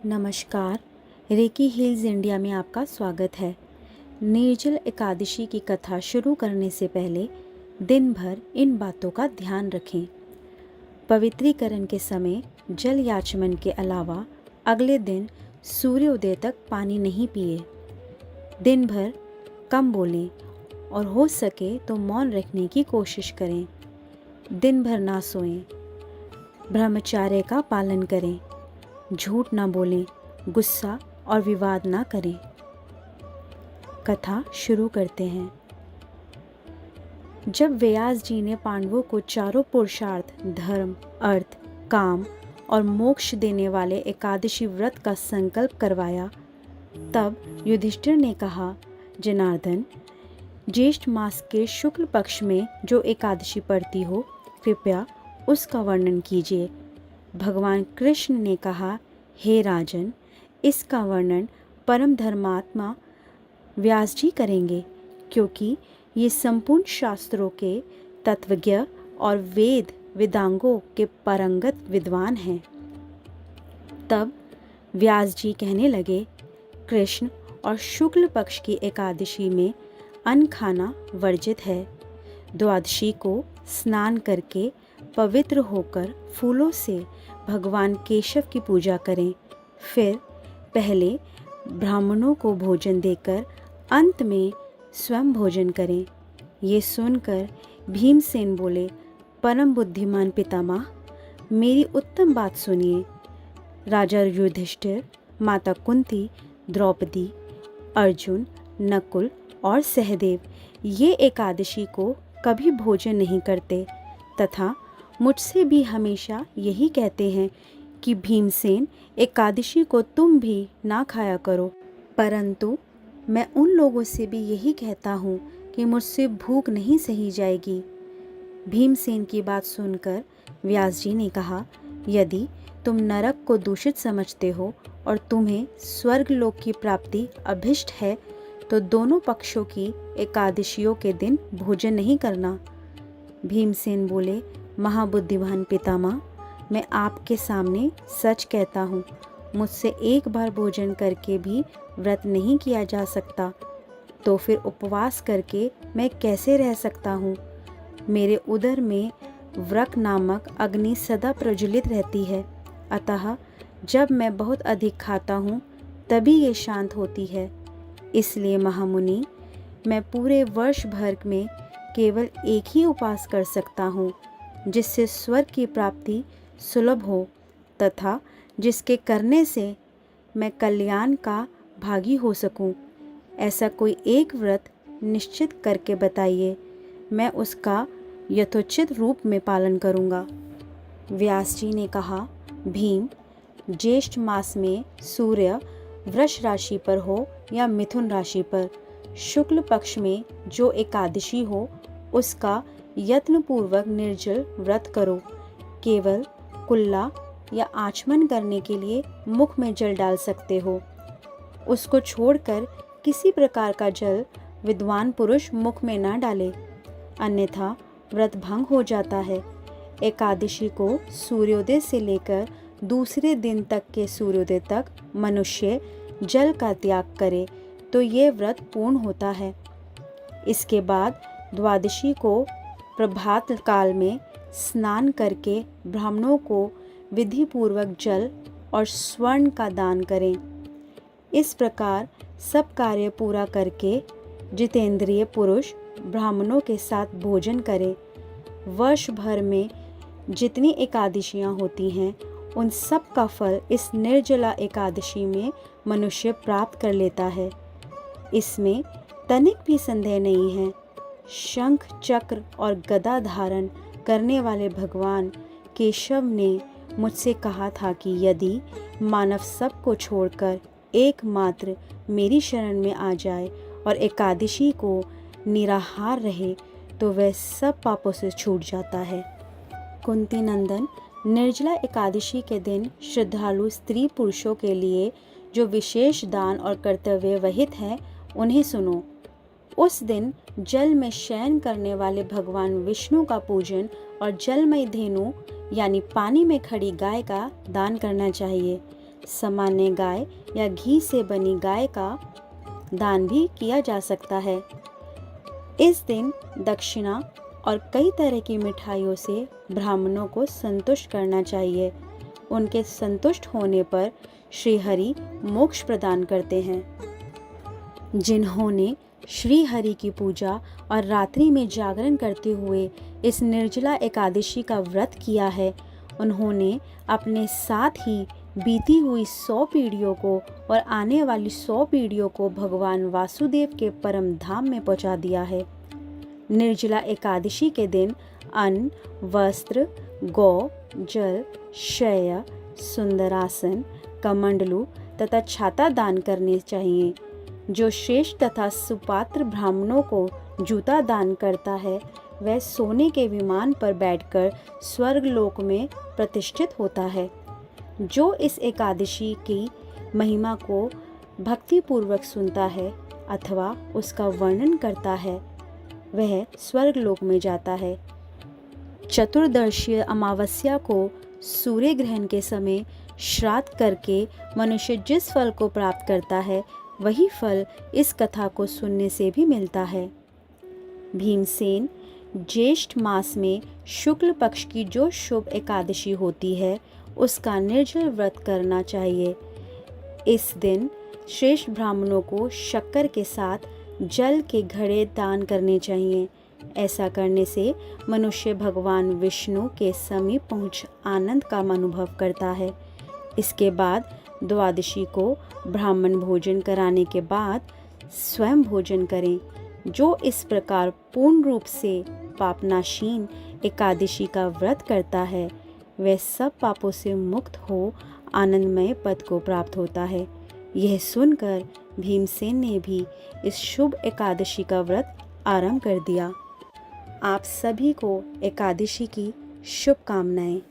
नमस्कार, recce hills India में आपका स्वागत है। निर्जल एकादशी की कथा शुरू करने से पहले दिन भर इन बातों का ध्यान रखें। पवित्रीकरण के समय जल याचमन के अलावा अगले दिन सूर्योदय तक पानी नहीं पिए। दिन भर कम बोलें और हो सके तो मौन रखने की कोशिश करें। दिन भर ना सोएं। ब्रह्मचर्य का पालन करें। झूठ ना बोलें, गुस्सा और विवाद ना करें। कथा शुरू करते हैं। जब व्यास जी ने पांडवों को चारों पुरुषार्थ धर्म, अर्थ, काम और मोक्ष देने वाले एकादशी व्रत का संकल्प करवाया, तब युधिष्ठिर ने कहा, जनार्दन, ज्येष्ठ मास के शुक्ल पक्ष में जो एकादशी पड़ती हो, कृपया उसका वर्णन कीजिए। भगवान कृष्ण ने कहा, हे राजन, इसका वर्णन परम धर्मात्मा व्यास जी करेंगे, क्योंकि ये संपूर्ण शास्त्रों के तत्वज्ञ और वेद वेदांगों के पारंगत विद्वान हैं। तब व्यास जी कहने लगे, कृष्ण और शुक्ल पक्ष की एकादशी में अन्न खाना वर्जित है। द्वादशी को स्नान करके पवित्र होकर फूलों से भगवान केशव की पूजा करें। फिर पहले ब्राह्मणों को भोजन देकर अंत में स्वयं भोजन करें। ये सुनकर भीमसेन बोले, परम बुद्धिमान पितामह, मेरी उत्तम बात सुनिए। राजा युधिष्ठिर, माता कुंती, द्रौपदी, अर्जुन, नकुल और सहदेव ये एकादशी को कभी भोजन नहीं करते तथा मुझसे भी हमेशा यही कहते हैं कि भीमसेन, एकादशी को तुम भी ना खाया करो। परंतु मैं उन लोगों से भी यही कहता हूँ कि मुझसे भूख नहीं सही जाएगी। भीमसेन की बात सुनकर व्यास जी ने कहा, यदि तुम नरक को दूषित समझते हो और तुम्हें स्वर्ग लोक की प्राप्ति अभिष्ट है, तो दोनों पक्षों की एकादशियों के दिन भोजन नहीं करना। भीमसेन बोले, महाबुद्धिमान पितामह, मैं आपके सामने सच कहता हूँ, मुझसे एक बार भोजन करके भी व्रत नहीं किया जा सकता, तो फिर उपवास करके मैं कैसे रह सकता हूँ। मेरे उदर में व्रक नामक अग्नि सदा प्रज्वलित रहती है, अतः जब मैं बहुत अधिक खाता हूँ तभी ये शांत होती है। इसलिए महामुनि, मैं पूरे वर्ष भर में केवल एक ही उपवास कर सकता हूँ, जिससे स्वर्ग की प्राप्ति सुलभ हो तथा जिसके करने से मैं कल्याण का भागी हो सकूं। ऐसा कोई एक व्रत निश्चित करके बताइए, मैं उसका यथोचित रूप में पालन करूंगा। व्यास जी ने कहा, भीम, ज्येष्ठ मास में सूर्य वृष राशि पर हो या मिथुन राशि पर, शुक्ल पक्ष में जो एकादशी हो उसका यत्नपूर्वक निर्जल व्रत करो। केवल कुल्ला या आचमन करने के लिए मुख में जल डाल सकते हो। उसको छोड़कर किसी प्रकार का जल विद्वान पुरुष मुख में ना डाले, अन्यथा व्रत भंग हो जाता है। एकादशी को सूर्योदय से लेकर दूसरे दिन तक के सूर्योदय तक मनुष्य जल का त्याग करे तो ये व्रत पूर्ण होता है। इसके बाद द्वादशी को प्रभात काल में स्नान करके ब्राह्मणों को विधि पूर्वक जल और स्वर्ण का दान करें। इस प्रकार सब कार्य पूरा करके जितेंद्रिय पुरुष ब्राह्मणों के साथ भोजन करें। वर्ष भर में जितनी एकादशियां होती हैं, उन सब का फल इस निर्जला एकादशी में मनुष्य प्राप्त कर लेता है। इसमें तनिक भी संदेह नहीं है। शंख, चक्र और गदा धारण करने वाले भगवान केशव ने मुझसे कहा था कि यदि मानव सब को छोड़कर एकमात्र मेरी शरण में आ जाए और एकादशी को निराहार रहे तो वह सब पापों से छूट जाता है। कुंती नंदन, निर्जला एकादशी के दिन श्रद्धालु स्त्री पुरुषों के लिए जो विशेष दान और कर्तव्य विहित हैं, उन्हें सुनो। उस दिन जल में शयन करने वाले भगवान विष्णु का पूजन और जलमय धेनु यानी पानी में खड़ी गाय का दान करना चाहिए। सामान्य गाय या घी से बनी गाय का दान भी किया जा सकता है। इस दिन दक्षिणा और कई तरह की मिठाइयों से ब्राह्मणों को संतुष्ट करना चाहिए। उनके संतुष्ट होने पर श्री हरि मोक्ष प्रदान करते हैं। जिन्होंने श्री हरि की पूजा और रात्रि में जागरण करते हुए इस निर्जला एकादशी का व्रत किया है, उन्होंने अपने साथ ही बीती हुई 100 पीढ़ियों को और आने वाली 100 पीढ़ियों को भगवान वासुदेव के परम धाम में पहुंचा दिया है। निर्जला एकादशी के दिन अन्न, वस्त्र, गौ, जल, शय्या, सुंदरासन, कमंडलू तथा छाता दान करने चाहिए। जो श्रेष्ठ तथा सुपात्र ब्राह्मणों को जूता दान करता है, वह सोने के विमान पर बैठकर स्वर्गलोक में प्रतिष्ठित होता है। जो इस एकादशी की महिमा को भक्तिपूर्वक सुनता है अथवा उसका वर्णन करता है, वह स्वर्गलोक में जाता है। चतुर्दशीय अमावस्या को सूर्य ग्रहण के समय श्राद्ध करके मनुष्य जिस फल को प्राप्त करता है, वही फल इस कथा को सुनने से भी मिलता है। भीमसेन, ज्येष्ठ मास में शुक्ल पक्ष की जो शुभ एकादशी होती है, उसका निर्जल व्रत करना चाहिए। इस दिन श्रेष्ठ ब्राह्मणों को शक्कर के साथ जल के घड़े दान करने चाहिए। ऐसा करने से मनुष्य भगवान विष्णु के समीप पहुँच आनंद का अनुभव करता है। इसके बाद द्वादशी को ब्राह्मण भोजन कराने के बाद स्वयं भोजन करें। जो इस प्रकार पूर्ण रूप से पापनाशीन एकादशी का व्रत करता है, वह सब पापों से मुक्त हो आनंदमय पद को प्राप्त होता है। यह सुनकर भीमसेन ने भी इस शुभ एकादशी का व्रत आरंभ कर दिया। आप सभी को एकादशी की शुभकामनाएं।